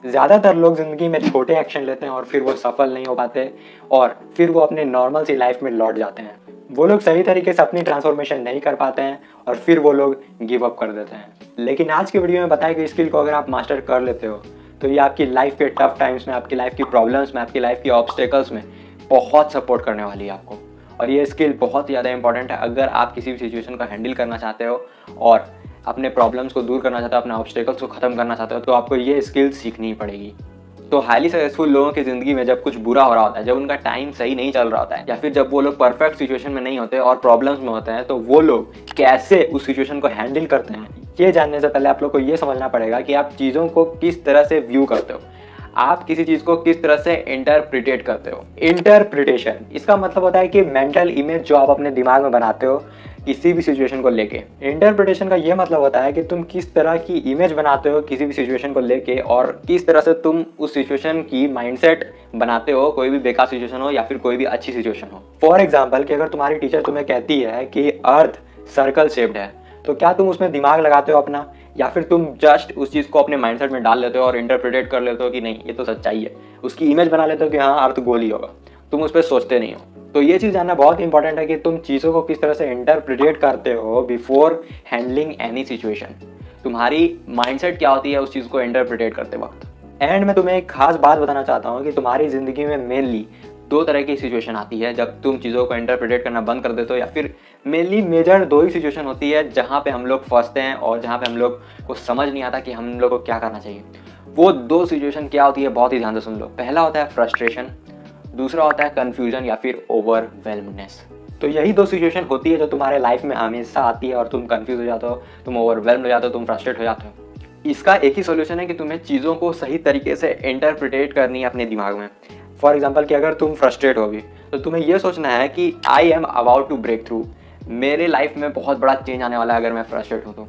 ज़्यादातर लोग ज़िंदगी में छोटे एक्शन लेते हैं और फिर वो सफल नहीं हो पाते और फिर वो अपने नॉर्मल सी लाइफ में लौट जाते हैं। वो लोग सही तरीके से अपनी ट्रांसफॉर्मेशन नहीं कर पाते हैं और फिर वो लोग गिव अप कर देते हैं। लेकिन आज की वीडियो में बताया कि स्किल को अगर आप मास्टर कर लेते हो तो ये आपकी लाइफ के टफ टाइम्स में, आपकी लाइफ की प्रॉब्लम्स में, आपकी लाइफ की ऑब्स्टेकल्स में बहुत सपोर्ट करने वाली है आपको। और ये स्किल बहुत ज़्यादा इंपॉर्टेंट है अगर आप किसी भी सिचुएशन को हैंडल करना चाहते हो और अपने प्रॉब्लम्स को दूर करना चाहते हो, अपने ऑब्स्टेकल्स को ख़त्म करना चाहते हो, तो आपको ये स्किल सीखनी ही पड़ेगी। तो हाईली सक्सेसफुल लोगों की ज़िंदगी में जब कुछ बुरा हो रहा होता है, जब उनका टाइम सही नहीं चल रहा होता है या फिर जब वो लोग परफेक्ट सिचुएशन में नहीं होते और प्रॉब्लम्स में होते हैं, तो वो लोग कैसे उस सिचुएशन को हैंडल करते हैं, ये जानने से पहले आप लोग को ये समझना पड़ेगा कि आप चीज़ों को किस तरह से व्यू करते हो, आप किसी चीज़ को किस तरह से इंटरप्रिटेट करते हो। इंटरप्रिटेशन इसका मतलब होता है कि मेंटल इमेज जो आप अपने दिमाग में बनाते हो किसी भी सिचुएशन को लेके। इंटरप्रिटेशन का ये मतलब होता है कि तुम किस तरह की इमेज बनाते हो किसी भी सिचुएशन को लेके और किस तरह से तुम उस सिचुएशन की माइंडसेट बनाते हो, कोई भी बेकार सिचुएशन हो या फिर कोई भी अच्छी सिचुएशन हो। फॉर एग्जाम्पल कि अगर तुम्हारी टीचर तुम्हें कहती है कि अर्थ सर्कल शेप्ड है, तो क्या तुम उसमें दिमाग लगाते हो अपना, या फिर तुम जस्ट उस चीज़ को अपने माइंडसेट में डाल लेते हो और इंटरप्रिटेट कर लेते हो कि नहीं ये तो सच्चाई है, उसकी इमेज बना लेते हो कि हाँ अर्थ गोल ही होगा, तुम उस पर सोचते नहीं हो। तो ये चीज़ जानना बहुत इंपॉर्टेंट है कि तुम चीज़ों को किस तरह से इंटरप्रिटेट करते हो बिफोर हैंडलिंग एनी सिचुएशन। तुम्हारी माइंडसेट क्या होती है उस चीज़ को इंटरप्रिटेट करते वक्त। एंड मैं तुम्हें एक खास बात बताना चाहता हूँ कि तुम्हारी ज़िंदगी में मेनली दो तरह की सिचुएशन आती है जब तुम चीज़ों को इंटरप्रिटेट करना बंद कर देते हो, या फिर मेनली मेजर दो ही सिचुएशन होती है जहाँ पे हम लोग फंसते हैं और जहाँ पे हम लोग को समझ नहीं आता कि हम लोग को क्या करना चाहिए। वो दो सिचुएशन क्या होती है, बहुत ही ध्यान से सुन लो। पहला होता है फ्रस्ट्रेशन, दूसरा होता है कन्फ्यूजन या फिर ओवरवेलमनेस। तो यही दो सिचुएशन होती है जो तुम्हारे लाइफ में हमेशा आती है और तुम कंफ्यूज हो जाते हो, तुम ओवरवेल्म हो जाते हो, तुम फ्रस्ट्रेट हो जाते हो। इसका एक ही सोल्यूशन है कि तुम्हें चीज़ों को सही तरीके से इंटरप्रिटेट करनी है अपने दिमाग में। फॉर एग्जाम्पल कि अगर तुम फ्रस्ट्रेट होगी तो तुम्हें यह सोचना है कि I am about to break through, मेरे लाइफ में बहुत बड़ा चेंज आने वाला है अगर मैं फ्रस्ट्रेट हूँ तो।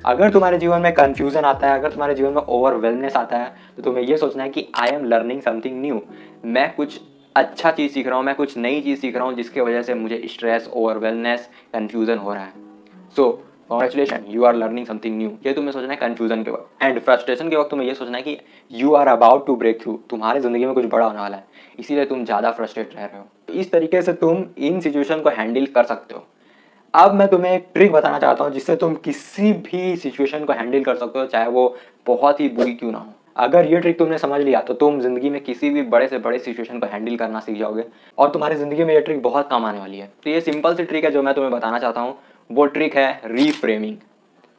अगर तुम्हारे जीवन में कन्फ्यूजन आता है, अगर तुम्हारे जीवन में ओवरवेलनेस आता है, तो तुम्हें यह सोचना है कि I am learning something new, मैं कुछ अच्छा चीज़ सीख रहा हूँ, मैं कुछ नई चीज़ सीख रहा हूँ जिसके वजह से मुझे स्ट्रेस, ओवरवेलनेस, कन्फ्यूजन हो रहा है। So congratulation, you are learning something new. ये तुम्हें सोचना है कन्फ्यूजन के वक्त। एंड फ्रस्ट्रेशन के वक्त तुम्हें ये सोचना है कि you are about to break through, तुम्हारी ज़िंदगी में कुछ बड़ा होने वाला है, इसीलिए तुम ज़्यादा फ्रस्ट्रेट रह रहे हो। इस तरीके से तुम इन सिचुएशन को हैंडल कर सकते हो। अब मैं तुम्हें एक ट्रिक बताना चाहता हूँ जिससे तुम किसी भी सिचुएशन को हैंडल कर सकते हो, चाहे वो बहुत ही बुरी क्यों ना हो। अगर ये ट्रिक तुमने समझ लिया तो तुम जिंदगी में किसी भी बड़े से बड़े सिचुएशन को हैंडल करना सीख जाओगे और तुम्हारी जिंदगी में ये ट्रिक बहुत काम आने वाली है। तो ये सिंपल सी ट्रिक है जो मैं तुम्हें बताना चाहता हूँ, वो ट्रिक है रीफ्रेमिंग।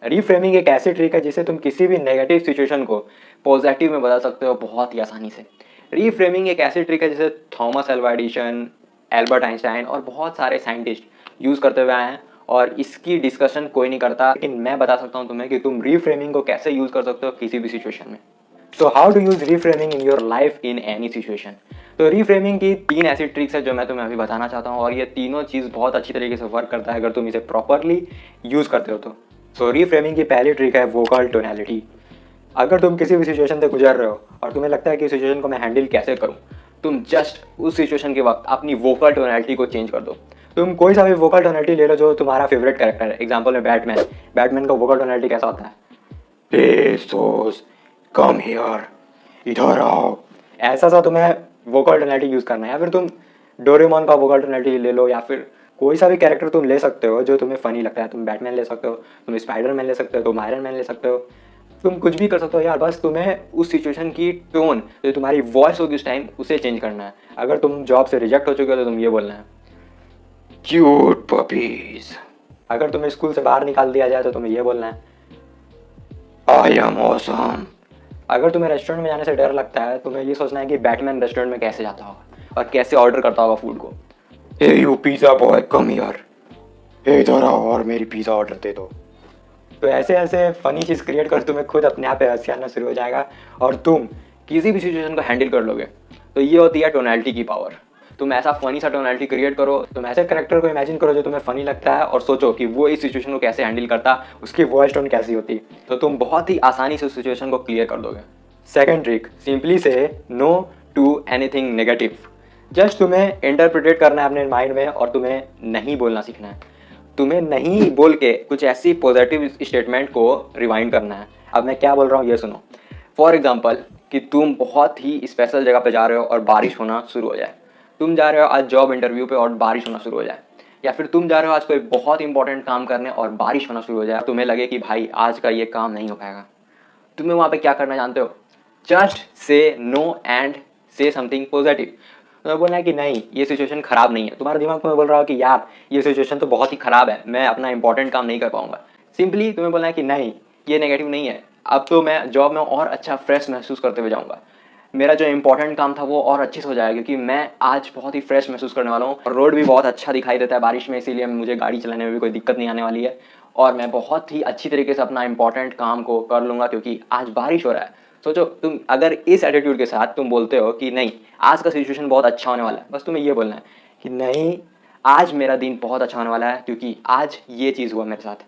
रीफ्रेमिंग एक ऐसी ट्रिक है जिससे तुम किसी भी नेगेटिव सिचुएशन को पॉजिटिव में बदल सकते हो बहुत ही आसानी से। रीफ्रेमिंग एक ऐसी ट्रिक है जिसे Thomas Alva Edison, Albert Einstein और बहुत सारे साइंटिस्ट यूज़ करते हुए आए हैं और इसकी डिस्कशन कोई नहीं करता, लेकिन मैं बता सकता हूँ तुम्हें कि तुम रीफ्रेमिंग को कैसे यूज़ कर सकते हो किसी भी सिचुएशन में। So how to use reframing in your life in any situation. तो रीफ्रेमिंग की 3 ऐसी ट्रिक्स है जो मैं तुम्हें अभी बताना चाहता हूँ और ये तीनों चीज़ बहुत अच्छी तरीके से वर्क करता है अगर तुम इसे प्रॉपरली यूज़ करते हो तो। सो रीफ्रेमिंग की पहली ट्रिक है वोकल टोनैलिटी। अगर तुम किसी भी सिचुएशन से गुजर रहे हो और तुम्हें लगता है कि सिचुएशन को मैं हैंडल कैसे करूं, तुम जस्ट उस सिचुएशन के वक्त अपनी वोकल टोनैलिटी को चेंज कर दो। तुम कोई सा भी वोकल टोनैलिटी ले लो जो तुम्हारा फेवरेट कैरेक्टर है। एग्जांपल में बैटमैन, बैटमैन का वोकल टोनैलिटी कैसा होता है? पेसोस कम हियर, इधर आओ। ऐसा सा तुम्हें वोकल टोनैलिटी यूज़ करना है। या फिर तुम डोरेमोन का वोकल टोनैलिटी ले लो, या फिर कोई सा भी कैरेक्टर तुम ले सकते हो जो तुम्हें फनी लगता है। तुम बैटमैन ले सकते हो, तुम स्पाइडरमैन ले सकते हो, तुम आयरन मैन ले सकते हो, तुम कुछ भी कर सकते हो यार। बस तुम्हें उस सिचुएशन की टोन जो तुम्हारी वॉइस होगी उस टाइम उसे चेंज करना है। अगर तुम जॉब से रिजेक्ट हो चुके हो तो तुम ये बोलना है, क्यूट पपीज। अगर तुम्हें स्कूल से बाहर निकाल दिया जाए तो तुम्हें ये बोलना है, आई एम ऑसम। अगर तुम्हें रेस्टोरेंट में जाने से डर लगता है तुम्हें ये सोचना है कि बैटमैन रेस्टोरेंट में कैसे जाता होगा और कैसे ऑर्डर करता होगा फूड को। Hey you pizza boy come here, इधर आओ और मेरी पिज़्ज़ा ऑर्डर दे दो। तो ऐसे ऐसे फ़नी चीज़ क्रिएट कर तुम्हें खुद अपने आप पे हंसी आना शुरू हो जाएगा और तुम किसी भी सिचुएशन को हैंडल कर लोगे। तो ये होती है टोनैलिटी की पावर। तुम ऐसा फ़नी सा टोनैलिटी क्रिएट करो, तुम ऐसे करेक्टर को इमेजिन करो जो तुम्हें फ़नी लगता है और सोचो कि वो इस सिचुएशन को कैसे हैंडल करता, उसकी वॉइस टोन कैसी होती, तो तुम बहुत ही आसानी से उस सिचुएशन को क्लियर कर दोगे। Second trick, simply say no to anything negative. Just तुम्हें इंटरप्रिटेट करना है अपने माइंड में और तुम्हें नहीं बोलना सीखना है। तुम्हें नहीं बोल के कुछ ऐसी पॉजिटिव स्टेटमेंट को रिवाइंड करना है। अब मैं क्या बोल रहा हूँ ये सुनो। फॉर एग्जाम्पल कि तुम बहुत ही स्पेशल जगह पे जा रहे हो और बारिश होना शुरू हो जाए। तुम जा रहे हो आज जॉब इंटरव्यू पे और बारिश होना शुरू हो जाए, या फिर तुम जा रहे हो आज कोई बहुत इंपॉर्टेंट काम करने और बारिश होना शुरू हो जाए, तुम्हें लगे कि भाई आज का ये काम नहीं हो पाएगा। तुम्हें वहाँ पे क्या करना जानते हो? Just say no and say something positive. तुम्हें बोलना है कि नहीं, ये सिचुएशन खराब नहीं है। तुम्हारा दिमाग तुम्हें बोल रहा हो कि यार ये सिचुएशन तो बहुत ही खराब है, मैं अपना इंपॉर्टेंट काम नहीं कर पाऊंगा। सिंपली तुम्हें बोलना है कि नहीं, ये नेगेटिव नहीं है, अब तो मैं जॉब में और अच्छा फ्रेश महसूस करते हुए जाऊंगा। मेरा जो इंपॉर्टेंट काम था वो और अच्छे से हो जाएगा, क्योंकि मैं आज बहुत ही फ्रेश महसूस करने वाला हूँ और रोड भी बहुत अच्छा दिखाई देता है बारिश में, इसीलिए मुझे गाड़ी चलाने में भी कोई दिक्कत नहीं आने वाली है और मैं बहुत ही अच्छी तरीके से अपना इंपॉर्टेंट काम को कर लूँगा, क्योंकि आज बारिश हो रहा है। सोचो, तुम अगर इस एटीट्यूड के साथ तुम बोलते हो कि नहीं आज का सिचुएशन बहुत अच्छा होने वाला है, बस तुम्हें ये बोलना है कि नहीं आज मेरा दिन बहुत अच्छा होने वाला है क्योंकि आज ये चीज़ हुआ मेरे साथ।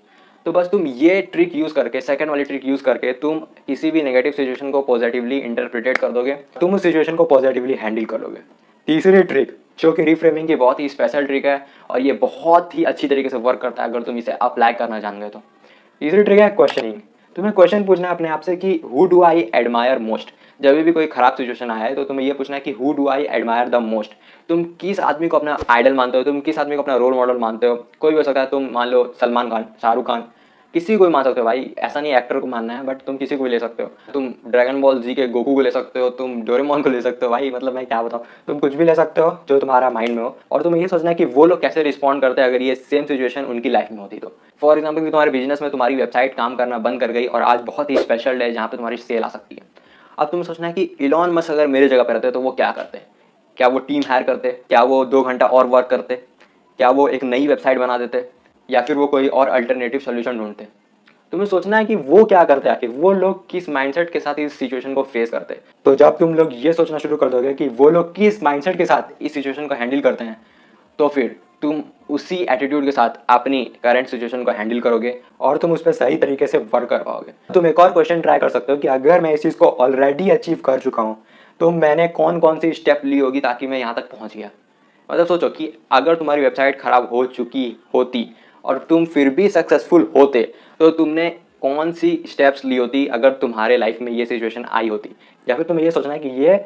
तो बस तुम ये ट्रिक यूज़ करके, सेकंड वाली ट्रिक यूज़ करके तुम किसी भी नेगेटिव सिचुएशन को पॉजिटिवली इंटरप्रिटेट कर दोगे, तुम उस सिचुएशन को पॉजिटिवली हैंडल कर लोगे। तीसरी ट्रिक जो कि रिफ्रेमिंग की बहुत ही स्पेशल ट्रिक है और ये बहुत ही अच्छी तरीके से वर्क करता है अगर तुम इसे अप्लाई करना जान गए तो। तीसरी ट्रिक है क्वेश्चनिंग। तुम्हें क्वेश्चन पूछना है अपने आप से कि who do I admire most. जब भी कोई खराब सिचुएशन आया है तो तुम्हें ये पूछना है कि who do I admire the most. तुम किस आदमी को अपना आइडल मानते हो, तुम किस आदमी को अपना रोल मॉडल मानते हो। कोई भी हो सकता है, तुम मान लो सलमान खान, शाहरुख खान, किसी को भी मान सकते हो भाई, ऐसा नहीं एक्टर को मानना है, बट तुम किसी को भी ले सकते हो। तुम ड्रैगन बॉल जी के गोकू को ले सकते हो, तुम डोरेमोन को ले सकते हो भाई, मतलब मैं क्या बताऊँ, तुम कुछ भी ले सकते हो जो तुम्हारा माइंड में हो। और तुम्हें ये सोचना है कि वो लोग कैसे रिस्पॉन्ड करते हैं अगर ये सेम सिचुएशन उनकी लाइफ में होती तो। फॉर एग्जाम्पल कि तुम्हारे बिजनेस में तुम्हारी वेबसाइट काम करना बंद कर गई और आज बहुत ही स्पेशल डे है जहाँ पे तुम्हारी सेल आ सकती है। अब तुम्हें सोचना है कि इलॉन मस्क अगर मेरे जगह पर रहते तो वो क्या करते? क्या वो टीम हायर करते? क्या वो 2 घंटा और वर्क करते? क्या वो एक नई वेबसाइट बना देते? या फिर वो कोई और अल्टरनेटिव सोल्यूशन ढूंढते? तुम्हें सोचना है कि वो क्या करते हैं, आखिर वो लोग किस माइंडसेट के साथ इस सिचुएशन को फेस करते हैं। तो जब तुम लोग ये सोचना शुरू कर दोगे कि वो लोग किस माइंडसेट के साथ इस सिचुएशन को हैंडल करते हैं, तो फिर तुम उसी एटीट्यूड के साथ अपनी करंट सिचुएशन को हैंडल करोगे और तुम उस पर सही तरीके से वर्क कर पाओगे। तुम एक और क्वेश्चन ट्राई कर सकते हो कि अगर मैं इस चीज़ को ऑलरेडी अचीव कर चुका हूँ तो मैंने कौन कौन सी स्टेप ली होगी ताकि मैं यहाँ तक पहुँच गया। मतलब सोचो कि अगर तुम्हारी वेबसाइट खराब हो चुकी होती और तुम फिर भी सक्सेसफुल होते तो तुमने कौन सी स्टेप्स ली होती अगर तुम्हारे लाइफ में ये सिचुएशन आई होती। या फिर तुम्हें ये सोचना है कि ये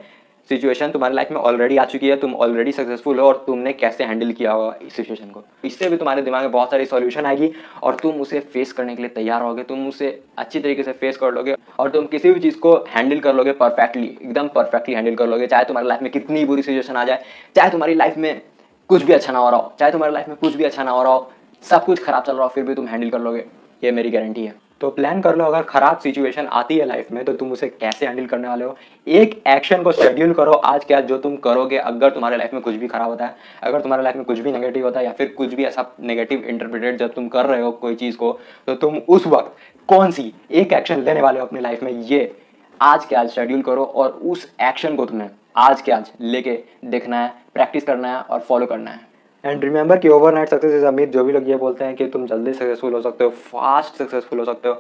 सिचुएशन तुम्हारी लाइफ में ऑलरेडी आ चुकी है, तुम ऑलरेडी सक्सेसफुल हो और तुमने कैसे हैंडल किया होगा इस सिचुएशन को। इससे भी तुम्हारे दिमाग में बहुत सारी सॉल्यूशन आएगी और तुम उसे फेस करने के लिए तैयार होगे, तुम उसे अच्छी तरीके से फेस कर लोगे और तुम किसी भी चीज़ को हैंडल कर लोगे परफेक्टली, एकदम परफेक्टली हैंडल कर लोगे। चाहे तुम्हारी लाइफ में कितनी बुरी सिचुएशन आ जाए, चाहे तुम्हारी लाइफ में कुछ भी अच्छा ना हो रहा हो, चाहे तुम्हारी लाइफ में कुछ भी अच्छा ना हो रहा हो, सब कुछ खराब चल रहा हो, फिर भी तुम हैंडल कर लोगे, ये मेरी गारंटी है। तो प्लान कर लो, अगर खराब सिचुएशन आती है लाइफ में तो तुम उसे कैसे हैंडल करने वाले हो। एक एक्शन को शेड्यूल करो आज के आज जो तुम करोगे अगर तुम्हारे लाइफ में कुछ भी खराब होता है, अगर तुम्हारे लाइफ में कुछ भी नेगेटिव होता है या फिर कुछ भी ऐसा नेगेटिव इंटरप्रिटेट जब तुम कर रहे हो कोई चीज़ को, तो तुम उस वक्त कौन सी एक एक्शन लेने वाले हो अपनी लाइफ में, ये आज के आज शेड्यूल करो और उस एक्शन को तुम्हें आज के आज लेके देखना है, प्रैक्टिस करना है और फॉलो करना है। एंड रिमेंबर कि overnight success is a myth. जो भी लोग ये बोलते हैं कि तुम जल्दी सक्सेसफुल हो सकते हो, फास्ट सक्सेसफुल हो सकते हो,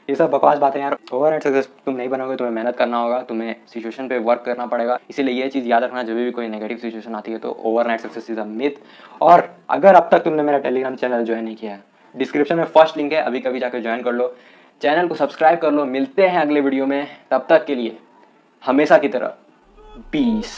ये सब बकवास बातें यार। ओवरनाइट सक्सेस तुम नहीं बनोगे, तुम्हें मेहनत करना होगा, तुम्हें सिचुएशन पे वर्क करना पड़ेगा। इसीलिए ये चीज़ याद रखना, जब भी कोई नेगेटिव सिचुएशन आती है तो overnight success is a myth. और अगर अब तक तुमने मेरा टेलीग्राम चैनल ज्वाइन नहीं किया है, डिस्क्रिप्शन में फर्स्ट लिंक है, अभी कभी जाकर ज्वाइन कर लो, चैनल को सब्सक्राइब कर लो। मिलते हैं अगले वीडियो में, तब तक के लिए हमेशा की तरह पीस।